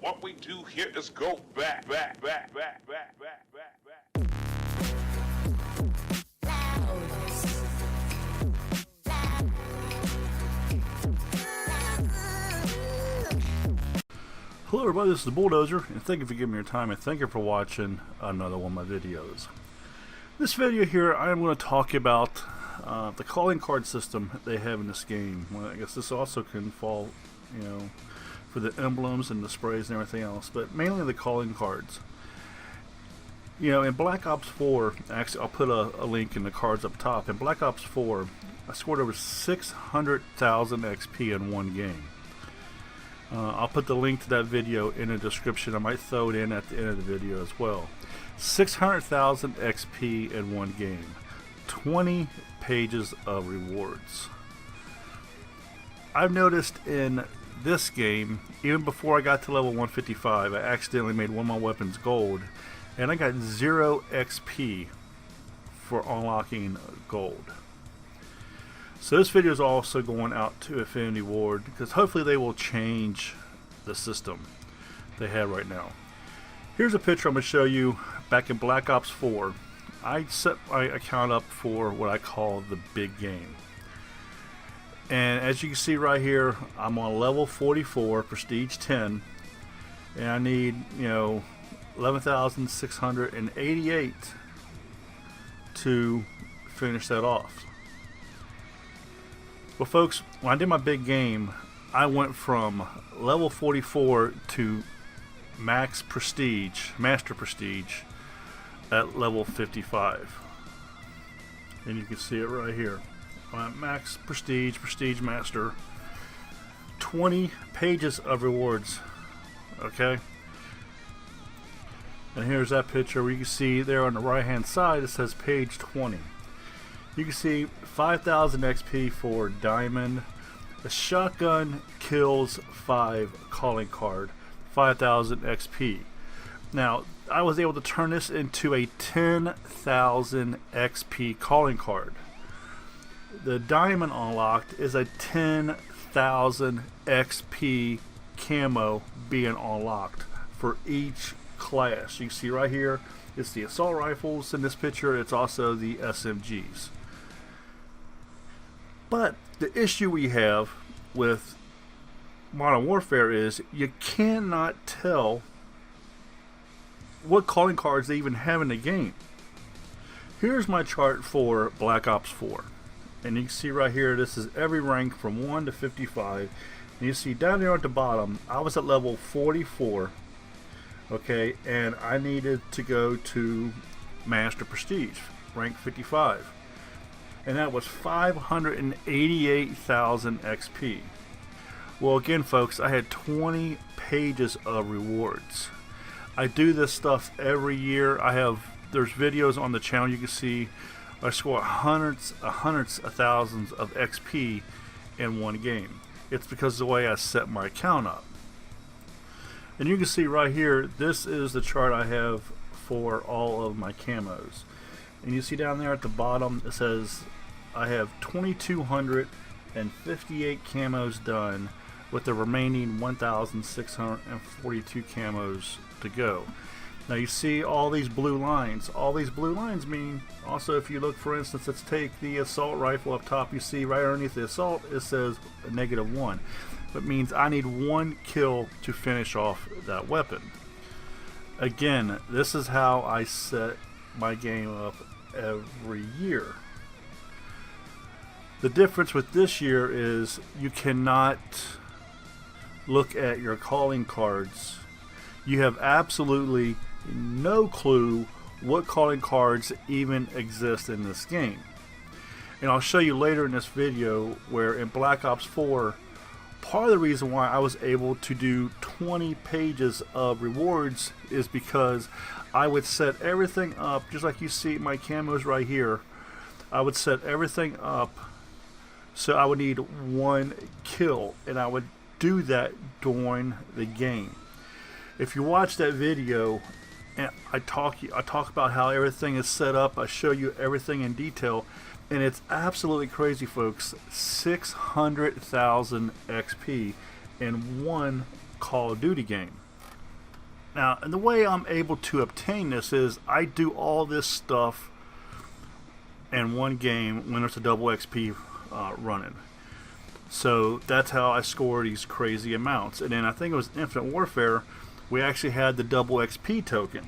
What we do here is go back. Hello everybody, this is the Bulldozer, and thank you for giving me your time, and thank you for watching another one of my videos. This video here, I am going to talk about the calling card system they have in this game. Well, I guess this also can fall, for the emblems and the sprays and everything else, but mainly the calling cards. In Black Ops 4, actually I'll put a link in the cards up top. In Black Ops 4, I scored over 600,000 XP in one game. I'll put the link to that video in the description. I might throw it in at the end of the video as well. 600,000 XP in one game. 20 pages of rewards. I've noticed in this game, even before I got to level 155, I accidentally made one of my weapons gold, and I got 0 XP for unlocking gold. So this video is also going out to Infinity Ward, because hopefully they will change the system they have right now. Here's a picture I'm going to show you back in Black Ops 4. I set my account up for what I call the big game. And as you can see right here, I'm on level 44, prestige 10, and I need, 11,688 to finish that off. Well folks, when I did my big game, I went from level 44 to max prestige, master prestige, at level 55. And you can see it right here. I'm at max prestige, prestige master. 20 pages of rewards. Okay? And here's that picture where you can see there on the right hand side it says page 20. You can see 5,000 XP for diamond. The shotgun kills 5 calling card, 5,000 XP. Now I was able to turn this into a 10,000 XP calling card. The diamond unlocked is a 10,000 XP camo being unlocked for each class. You see right here, it's the assault rifles. In this picture, it's also the SMGs. But the issue we have with Modern Warfare is you cannot tell what calling cards they even have in the game. Here's my chart for Black Ops 4. And you can see right here, this is every rank from 1 to 55. And you see down there at the bottom, I was at level 44. Okay, and I needed to go to Master Prestige, rank 55. And that was 588,000 XP. Well, again, folks, I had 20 pages of rewards. I do this stuff every year. There's videos on the channel you can see. I score hundreds of thousands of XP in one game. It's because of the way I set my account up. And you can see right here, this is the chart I have for all of my camos. And you see down there at the bottom, it says I have 2,258 camos done with the remaining 1,642 camos to go. Now you see all these blue lines. All these blue lines mean, also if you look, for instance, let's take the assault rifle up top, you see right underneath the assault it says -1. That means I need 1 kill to finish off that weapon. Again, this is how I set my game up every year. The difference with this year is you cannot look at your calling cards. You have absolutely no clue what calling cards even exist in this game. And I'll show you later in this video where in Black Ops 4, part of the reason why I was able to do 20 pages of rewards is because I would set everything up, just like you see my camos right here. I would set everything up so I would need 1 kill, and I would do that during the game. If you watch that video, and I talk about how everything is set up, I show you everything in detail, and it's absolutely crazy, folks. 600,000 XP in one Call of Duty game. Now, and the way I'm able to obtain this is I do all this stuff in one game when there's a double XP running. So that's how I score these crazy amounts. And then I think it was Infinite Warfare, we actually had the double XP token.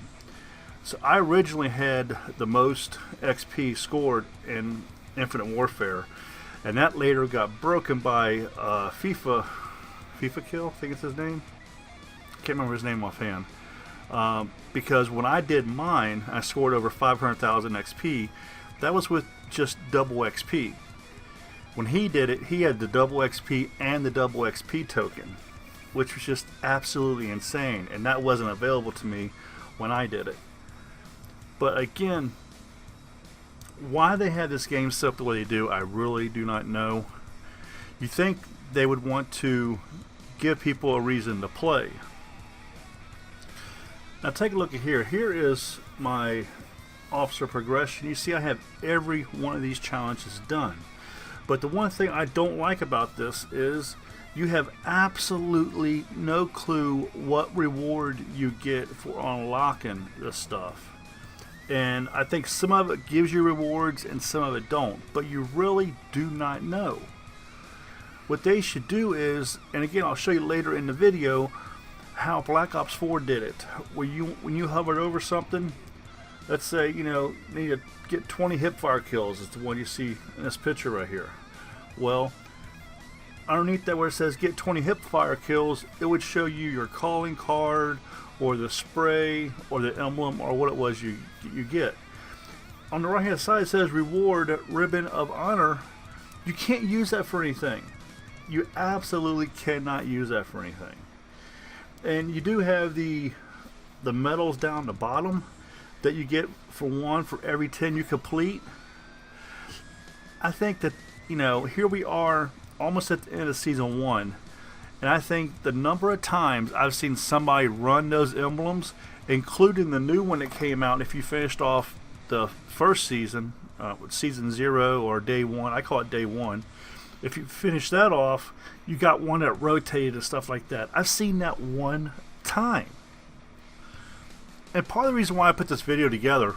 So I originally had the most XP scored in Infinite Warfare, and that later got broken by FIFA Kill, I think it's his name. Can't remember his name offhand. Because when I did mine, I scored over 500,000 XP. That was with just double XP. When he did it, he had the double XP and the double XP token, which was just absolutely insane, and that wasn't available to me when I did it. But again, why they had this game set up the way they do, I really do not know. You think they would want to give people a reason to play. Now take a look at here. Here is my officer progression. You see I have every one of these challenges done. But the one thing I don't like about this is you have absolutely no clue what reward you get for unlocking this stuff. And I think some of it gives you rewards and some of it don't. But you really do not know. What they should do is, and again I'll show you later in the video, how Black Ops 4 did it. When you hovered over something, let's say, you know, need to get 20 hipfire kills, is the one you see in this picture right here. Well, underneath that where it says get 20 hipfire kills, it would show you your calling card or the spray or the emblem or what it was you get. On the right hand side it says reward ribbon of honor. You can't use that for anything. You absolutely cannot use that for anything. And you do have the medals down the bottom that you get for every 10 you complete. I think that, you know, here we are almost at the end of season 1, and I think the number of times I've seen somebody run those emblems, including the new one that came out, if you finished off the first season, season 0 or day 1, I call it day 1. If you finish that off, you got one that rotated and stuff like that. I've seen that one time. And part of the reason why I put this video together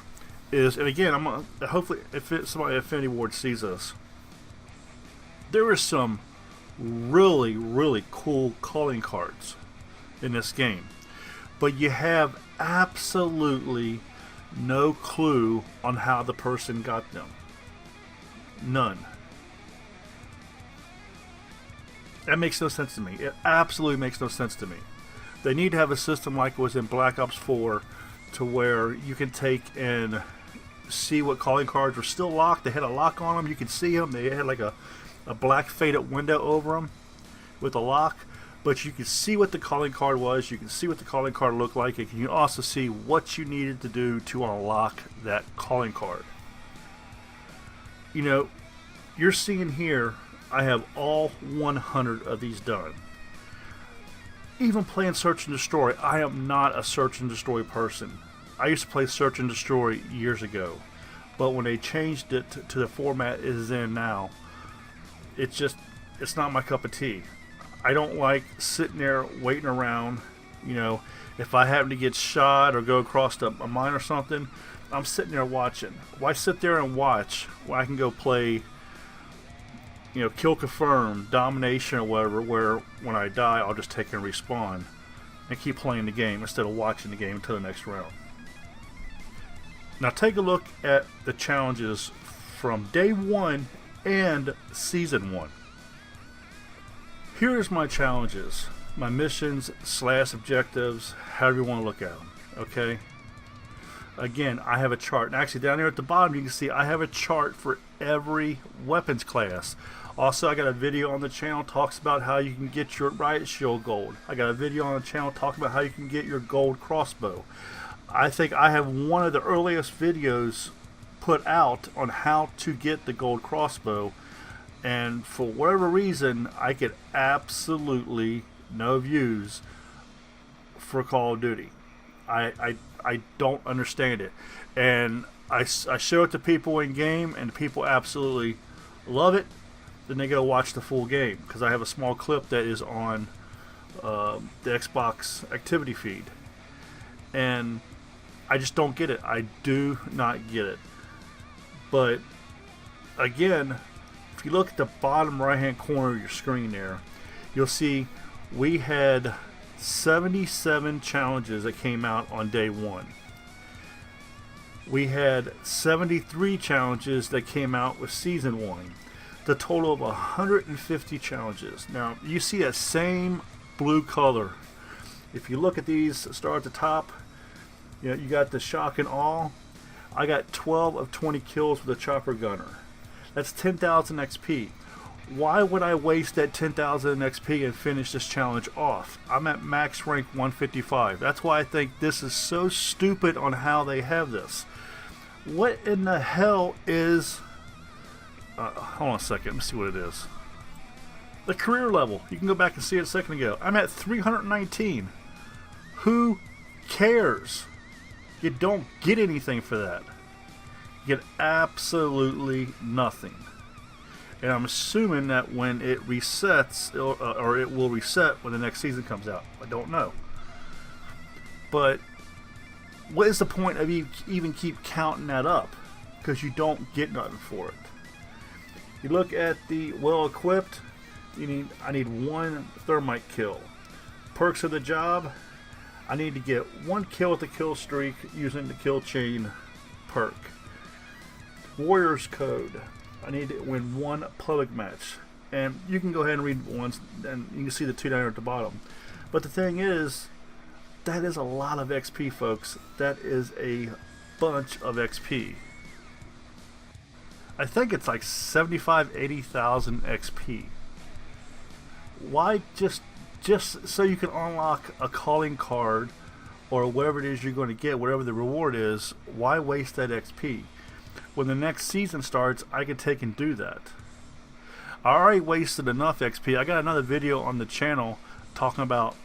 is, and again, I'm gonna, hopefully if somebody at Affinity Ward sees this, there are some really, really cool calling cards in this game. But you have absolutely no clue on how the person got them. None. That makes no sense to me. It absolutely makes no sense to me. They need to have a system like it was in Black Ops 4 to where you can take and see what calling cards were still locked. They had a lock on them. You could see them. They had like a black faded window over them with a lock. But you could see what the calling card was. You can see what the calling card looked like. And you can also see what you needed to do to unlock that calling card. You know, you're seeing here, I have all 100 of these done. Even playing Search and Destroy, I am not a Search and Destroy person. I used to play Search and Destroy years ago, but when they changed it to the format it is in now, it's not my cup of tea. I don't like sitting there waiting around. You know, if I happen to get shot or go across a mine or something, I'm sitting there watching. Why sit there and watch when I can go play, you know, kill confirm, domination or whatever, where when I die I'll just take and respawn and keep playing the game instead of watching the game until the next round. Now take a look at the challenges from day 1 and season 1. Here's my challenges, my missions / objectives, however you want to look at them, okay? Again, I have a chart, and actually down here at the bottom you can see I have a chart for every weapons class. Also, I got a video on the channel talks about how you can get your Riot Shield gold. I got a video on the channel talking about how you can get your gold crossbow. I think I have one of the earliest videos put out on how to get the gold crossbow, and for whatever reason I get absolutely no views for Call of Duty. I don't understand it, and I show it to people in game and people absolutely love it. Then they go watch the full game because I have a small clip that is on the Xbox activity feed. And I just don't get it. I do not get it. But again, if you look at the bottom right hand corner of your screen there, you'll see we had 77 challenges that came out on day 1. We had 73 challenges that came out with season 1. The total of 150 challenges. Now you see that same blue color. If you look at these, start at the top, you got the shock and awe. I got 12 of 20 kills with a chopper gunner. That's 10,000 XP. Why would I waste that 10,000 XP and finish this challenge off? I'm at max rank 155. That's why I think this is so stupid on how they have this. What in the hell is... hold on a second, let me see what it is. The career level. You can go back and see it a second ago. I'm at 319. Who cares? You don't get anything for that. You get absolutely nothing. And I'm assuming that when it resets, or it will reset when the next season comes out. I don't know. But what is the point of even keep counting that up? Because you don't get nothing for it. You look at the well equipped, I need 1 thermite kill. Perks of the job, I need to get 1 kill with the kill streak using the kill chain perk. Warrior's code, I need to win 1 public match. And you can go ahead and read ones, and you can see the 2 down here at the bottom. But the thing is, that is a lot of XP, folks. That is a bunch of XP. I think it's like 80,000 XP. Why just so you can unlock a calling card or whatever it is you're going to get, whatever the reward is, why waste that XP? When the next season starts, I can take and do that. I already wasted enough XP. I got another video on the channel talking about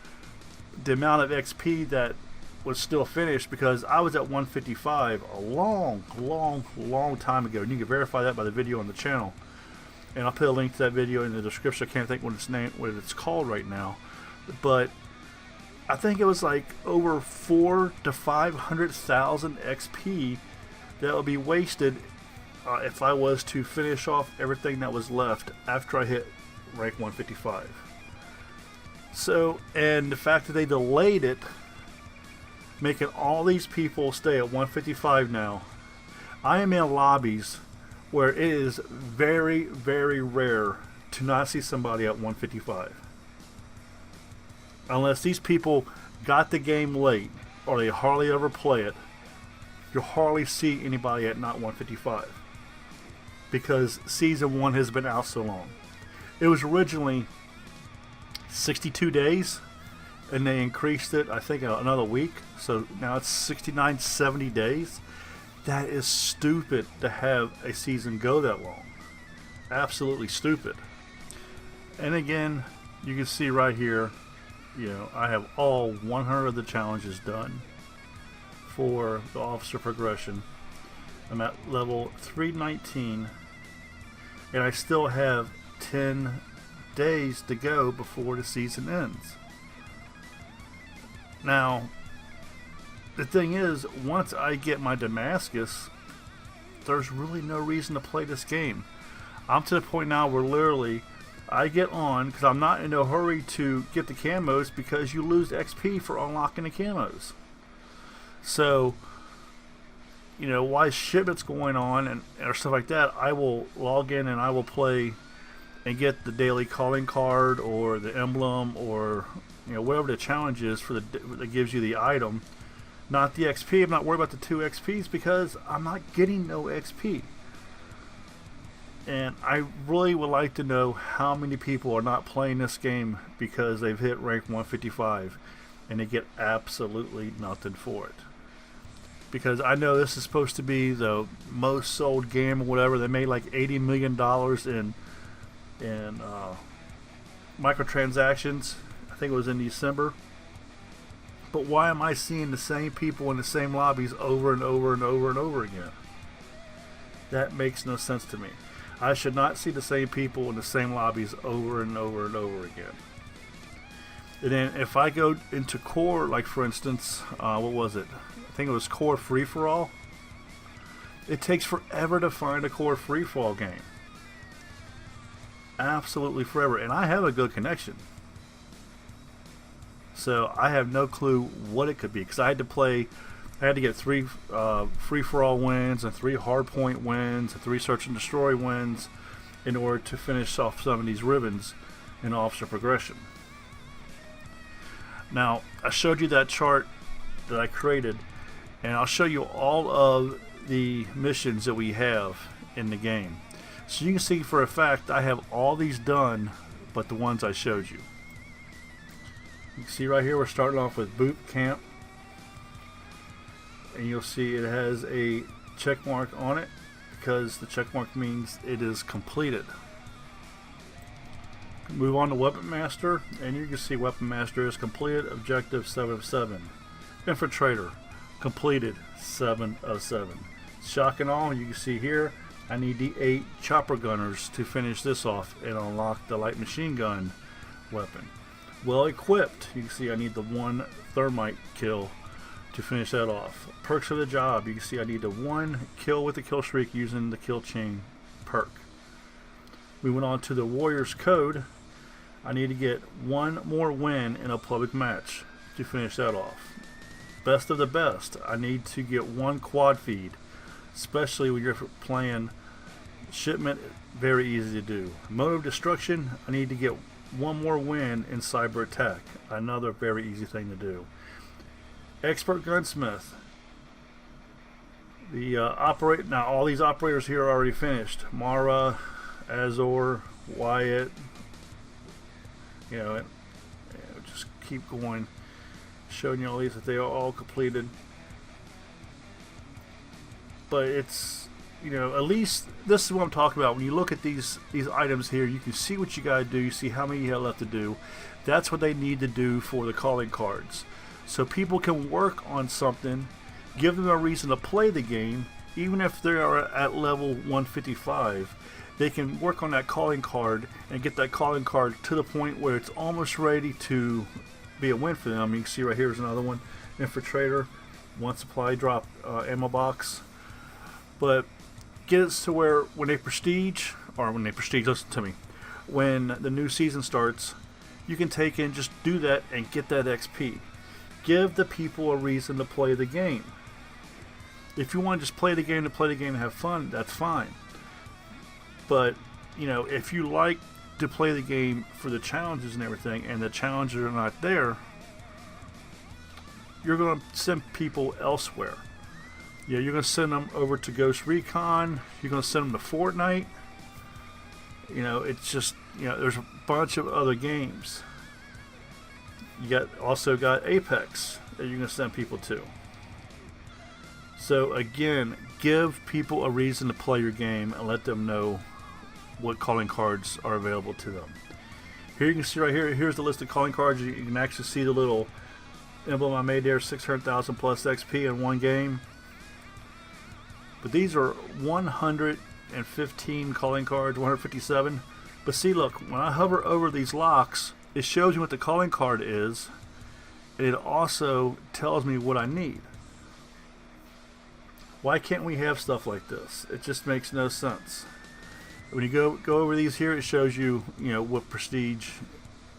the amount of XP that was still finished because I was at 155 a long time ago, and you can verify that by the video on the channel. And I'll put a link to that video in the description. I can't think what it's called right now, but I think it was like over 400,000 to 500,000 XP that would be wasted if I was to finish off everything that was left after I hit rank 155. So, and the fact that they delayed it, making all these people stay at 155 now. I am in lobbies where it is very rare to not see somebody at 155. Unless these people got the game late or they hardly ever play it, you'll hardly see anybody at not 155. Because Season 1 has been out so long. It was originally 62 days, and they increased it, I think, another week. So now it's 69, 70 days. That is stupid to have a season go that long. Absolutely stupid. And again, you can see right here, I have all 100 of the challenges done for the officer progression. I'm at level 319, and I still have 10 days to go before the season ends. Now, the thing is, once I get my Damascus, there's really no reason to play this game. I'm to the point now where literally I get on, because I'm not in a hurry to get the camos, because you lose XP for unlocking the camos. So, while shipment's going on or stuff like that, I will log in and I will play and get the daily calling card or the emblem or whatever the challenge is that gives you the item, not the XP. I'm not worried about the 2 XPs because I'm not getting no XP. And I really would like to know how many people are not playing this game because they've hit rank 155 and they get absolutely nothing for it. Because I know this is supposed to be the most sold game or whatever. They made like $80 million in microtransactions. I think it was in December. But why am I seeing the same people in the same lobbies over and over and over and over again? That makes no sense to me. I should not see the same people in the same lobbies over and over and over again. And then if I go into core, like for instance, what was it? I think it was core free-for-all. It takes forever to find a core free-for-all game. Absolutely forever. And I have a good connection. So I have no clue what it could be, because I had to get 3 free-for-all wins and 3 hardpoint wins and 3 search and destroy wins in order to finish off some of these ribbons in officer progression. Now, I showed you that chart that I created, and I'll show you all of the missions that we have in the game. So you can see for a fact I have all these done but the ones I showed you. You can see right here we're starting off with boot camp, and you'll see it has a check mark on it because the check mark means it is completed. Move on to Weapon Master, and you can see Weapon Master is completed, objective 7 of 7. Infiltrator, completed 7 of 7. Shock and all, you can see here, I need the 8 chopper gunners to finish this off and unlock the light machine gun weapon. Well equipped, you can see I need the 1 thermite kill to finish that off. Perks of the job, you can see I need the 1 kill with the kill streak using the kill chain perk. We went on to the Warrior's Code. I need to get 1 more win in a public match to finish that off. Best of the best, I need to get 1 quad feed, especially when you're playing shipment, very easy to do. Mode of destruction, I need to get 1 more win in cyber attack, another very easy thing to do. Expert gunsmith, the now all these operators here are already finished. Mara, Azor, Wyatt, you know, just keep going, showing you all these that they are all completed. But it's, you know, at least this is what I'm talking about. When you look at these items here, you can see what you got to do. You see how many you have left to do. That's what they need to do for the calling cards, so people can work on something, give them a reason to play the game. Even if they are at level 155, they can work on that calling card and get that calling card to the point where it's almost ready to be a win for them. You can see right here is another one. Infiltrator, 1 supply drop ammo box. But get it to where when they prestige, listen to me, when the new season starts, you can take and just do that and get that XP. Give the people a reason to play the game. If you want to just play the game to play the game and have fun, that's fine. But, you know, if you like to play the game for the challenges and everything, and the challenges are not there, you're going to send people elsewhere. Yeah, you're going to send them over to Ghost Recon. You're going to send them to Fortnite. You know, it's just, you know, there's a bunch of other games. You also got Apex that you're going to send people to. So again, give people a reason to play your game and let them know what calling cards are available to them. Here you can see right here, here's the list of calling cards. You can actually see the little emblem I made there, 600,000 plus XP in 1 game. But these are 115 calling cards, 157. But see, look, when I hover over these locks, it shows me what the calling card is. And it also tells me what I need. Why can't we have stuff like this? It just makes no sense. When you go over these here, it shows you, you know, what prestige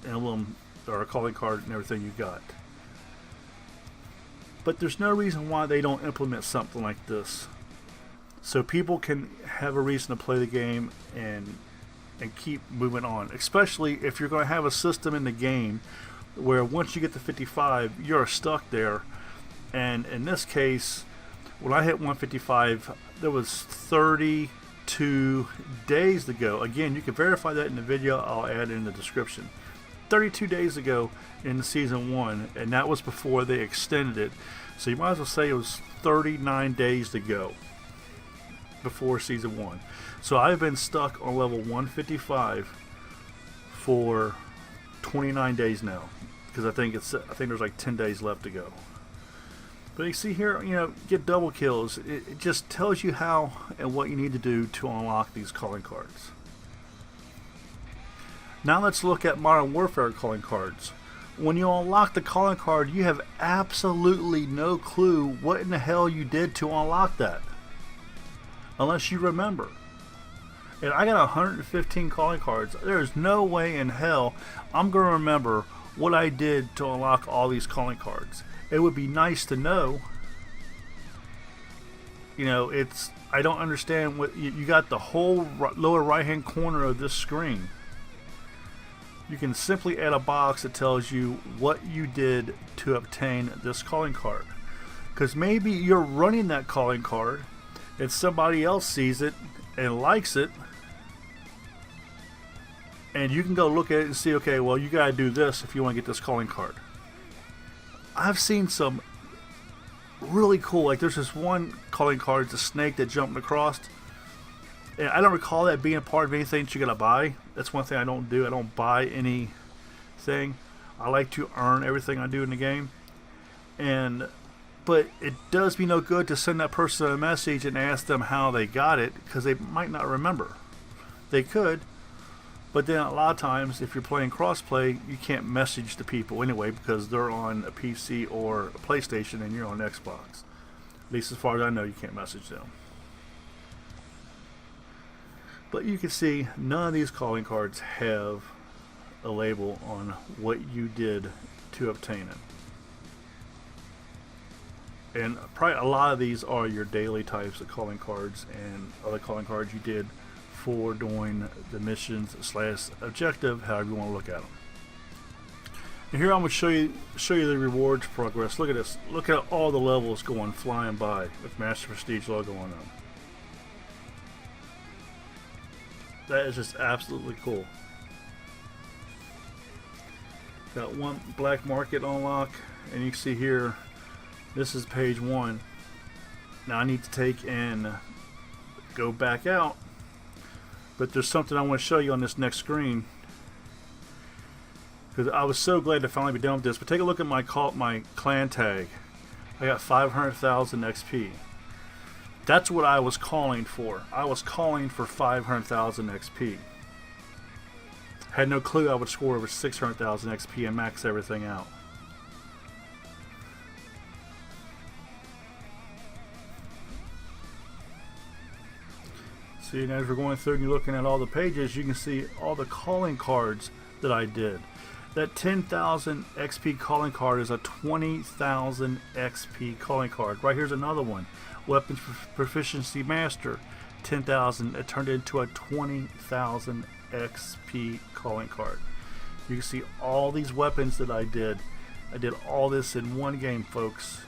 emblem or a calling card and everything you got. But there's no reason why they don't implement something like this, so people can have a reason to play the game and keep moving on. Especially if you're going to have a system in the game where once you get to 55, you're stuck there. And in this case, when I hit 155, there was 32 days to go. Again, you can verify that in the video I'll add in the description. 32 days ago in season 1, and that was before they extended it. So you might as well say it was 39 days to go before season 1. So I've been stuck on level 155 for 29 days now, because I think there's like 10 days left to go. But you see here, you know, get double kills. It just tells you how and what you need to do to unlock these calling cards. Now let's look at Modern Warfare calling cards. when you unlock the calling card, you have absolutely no clue what in the hell you did to unlock that, unless you remember. And I got 115 calling cards. There's no way in hell I'm going to remember what I did to unlock all these calling cards. It would be nice to know. You know, I don't understand what you got. The whole lower right hand corner of this screen, you can simply add a box that tells you what you did to obtain this calling card. Because maybe you're running that calling card and somebody else sees it and likes it, and you can go look at it and see, okay, well, you gotta do this if you want to get this calling card. I've seen some really cool, like there's this one calling card, it's a snake that jumped across, and I don't recall that being a part of anything that you gotta buy. That's one thing I don't do. I don't buy anything. I like to earn everything I do in the game. But it does me no good to send that person a message and ask them how they got it, because they might not remember. They could, but then a lot of times if you're playing crossplay, you can't message the people anyway because they're on a PC or a PlayStation and you're on Xbox. At least as far as I know, you can't message them. But you can see none of these calling cards have a label on what you did to obtain it. And probably a lot of these are your daily types of calling cards and other calling cards you did for doing the missions / objective, however you want to look at them. And here I'm going to show you the rewards progress. Look at this. Look at all the levels going flying by with Master Prestige logo on them. That is just absolutely cool. Got one black market unlock, and you can see here, this is page 1. Now I need to take and go back out, but there's something I want to show you on this next screen, because I was so glad to finally be done with this. But take a look at my clan tag. I got 500,000 XP. That's what I was calling for. I was calling for 500,000 XP. Had no clue I would score over 600,000 XP and max everything out. See, and as we're going through and you're looking at all the pages, you can see all the calling cards that I did. That 10,000 XP calling card is a 20,000 XP calling card. Right here's another one. Weapons Proficiency Master, 10,000. It turned into a 20,000 XP calling card. You can see all these weapons that I did. I did all this in one game, folks.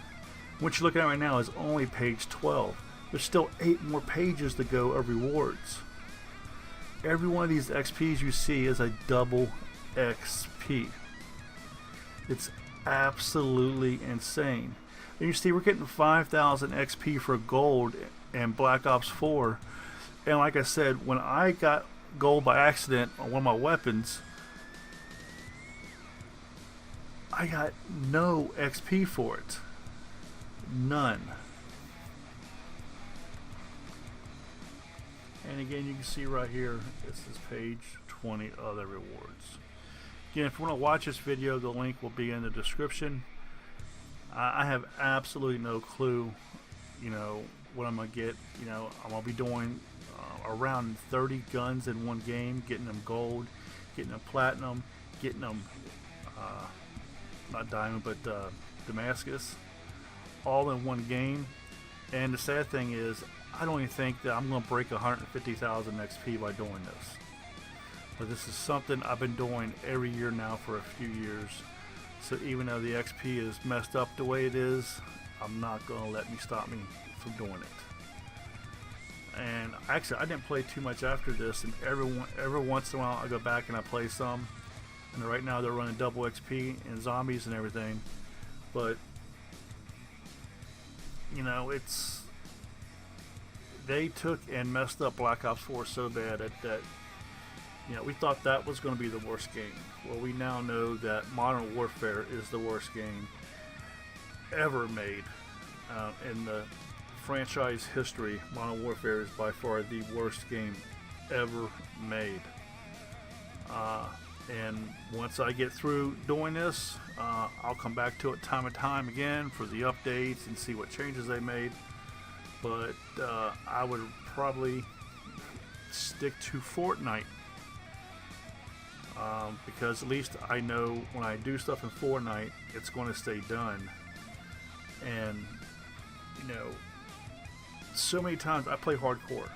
What you're looking at right now is only page 12. There's still 8 more pages to go of rewards. Every one of these XPs you see is a double XP. It's absolutely insane. And you see we're getting 5,000 XP for gold and Black Ops 4. And like I said, when I got gold by accident on one of my weapons, I got no XP for it. None. And again, you can see right here, this is page 20 other rewards. Again, if you want to watch this video, the link will be in the description. I have absolutely no clue, you know, what I'm going to get. You know, I'm going to be doing around 30 guns in one game, getting them gold, getting them platinum, getting them, not diamond, but Damascus, all in one game. And the sad thing is, I don't even think that I'm going to break 150,000 XP by doing this. But this is something I've been doing every year now for a few years. So even though the XP is messed up the way it is, I'm not going to let stop me from doing it. And actually, I didn't play too much after this, and every once in a while I go back and I play some. And right now they're running double XP and zombies and everything. But you know, they took and messed up Black Ops 4 so bad that you know, we thought that was going to be the worst game. Well, we now know that Modern Warfare is the worst game ever made in the franchise history. Modern Warfare is by far the worst game ever made. And once I get through doing this, I'll come back to it time and time again for the updates and see what changes they made. But I would probably stick to Fortnite, because at least I know when I do stuff in Fortnite, it's going to stay done. And you know, so many times I play hardcore.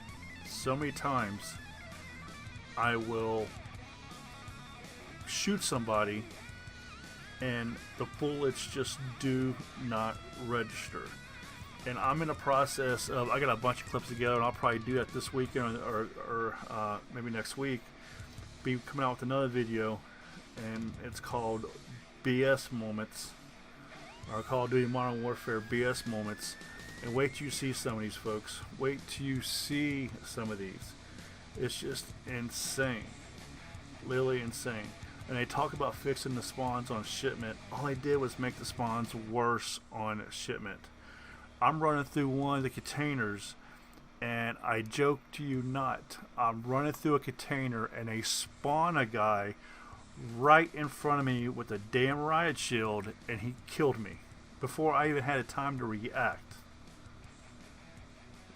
So many times I will shoot somebody and the bullets just do not register. And I'm in a process of, I got a bunch of clips together, and I'll probably do that this weekend or maybe next week. Be coming out with another video, and it's called BS Moments, or Call of Duty Modern Warfare BS Moments. And wait till you see some of these, folks. Wait till you see some of these. It's just insane. Literally insane. And they talk about fixing the spawns on shipment. All they did was make the spawns worse on shipment. I'm running through one of the containers, and I joke to you not, I'm running through a container and they spawn a guy right in front of me with a damn riot shield, and he killed me before I even had a time to react.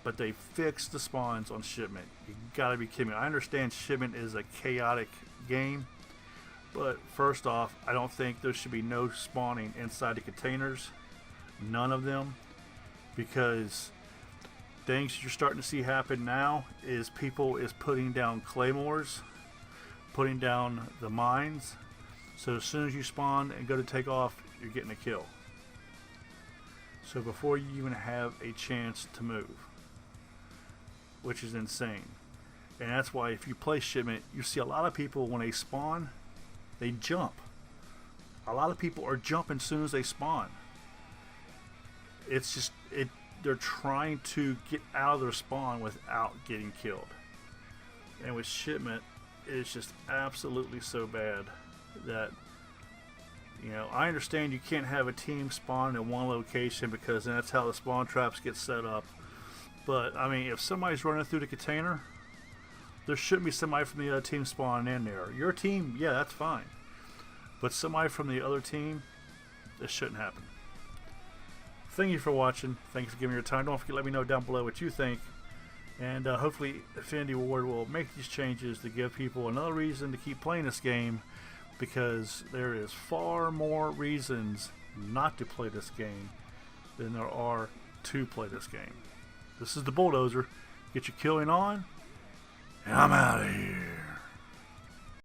But they fixed the spawns on shipment. You gotta be kidding me. I understand shipment is a chaotic game, but first off, I don't think there should be no spawning inside the containers. None of them. Because things you're starting to see happen now is people is putting down claymores, putting down the mines. So as soon as you spawn and go to take off, you're getting a kill. So before you even have a chance to move, which is insane. And that's why if you play shipment, you see a lot of people when they spawn, they jump. A lot of people are jumping as soon as they spawn. It's just, they're trying to get out of their spawn without getting killed. And with shipment, it's just absolutely so bad that, you know, I understand you can't have a team spawn in one location because that's how the spawn traps get set up. But, I mean, if somebody's running through the container, there shouldn't be somebody from the other team spawning in there. Your team, yeah, that's fine. But somebody from the other team, this shouldn't happen. Thank you for watching. Thank you for giving me your time. Don't forget to let me know down below what you think. And hopefully Infinity Ward will make these changes to give people another reason to keep playing this game, because there is far more reasons not to play this game than there are to play this game. This is the Bulldozer. Get your killing on, and I'm out of here.